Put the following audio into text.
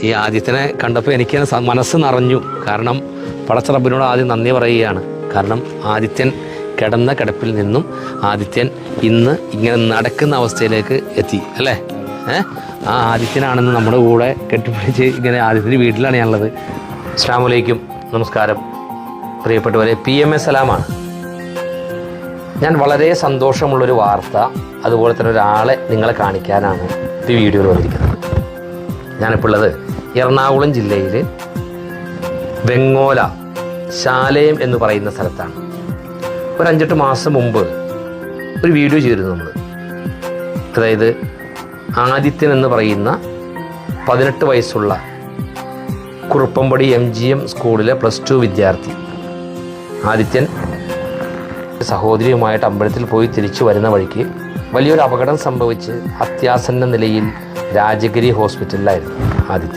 ഈ ആദിത്യനെ കണ്ടപ്പോൾ എനിക്ക് മനസ്സ് നിറഞ്ഞു. കാരണം പടച്ച റബ്ബിനോട് ആദ്യം നന്ദി പറയുകയാണ്. കാരണം ആദിത്യൻ കിടന്ന കിടപ്പിൽ നിന്നും ആദിത്യൻ ഇന്ന് ഇങ്ങനെ നടക്കുന്ന അവസ്ഥയിലേക്ക് എത്തി അല്ലേ. ആ ആദിത്യനാണെന്ന് നമ്മുടെ കൂടെ കെട്ടിപ്പിടിച്ച് ഇങ്ങനെ ആദിത്യൻ്റെ വീട്ടിലാണ് ഞാനുള്ളത്. അസ്സലാമു അലൈക്കും, നമസ്കാരം പ്രിയപ്പെട്ടവരെ. PMA സലാമാണ്. ഞാൻ വളരെ സന്തോഷമുള്ളൊരു വാർത്ത, അതുപോലെ തന്നെ ഒരാളെ നിങ്ങളെ കാണിക്കാനാണ് ഈ വീഡിയോയിൽ വന്നിരിക്കുന്നത്. ഞാനിപ്പോൾ ഉള്ളത് എറണാകുളം ജില്ലയിൽ വെങ്ങോല ശാലയം എന്ന് പറയുന്ന സ്ഥലത്താണ്. ഒരു 5-8 മാസം മുമ്പ് ഒരു വീഡിയോ ചെയ്തിരുന്നു നമ്മൾ. അതായത് ആദിത്യൻ എന്ന് പറയുന്ന 18 വയസ്സുള്ള കുറുപ്പമ്പടി MGM സ്കൂളിലെ +2 വിദ്യാർത്ഥി ആദിത്യൻ സഹോദരിയുമായിട്ട് അമ്പലത്തിൽ പോയി തിരിച്ചു വരുന്ന വഴിക്ക് വലിയൊരു അപകടം സംഭവിച്ച് അത്യാസന്ന നിലയിൽ രാജഗിരി ഹോസ്പിറ്റലിലായിരുന്നു ആദിത്യൻ.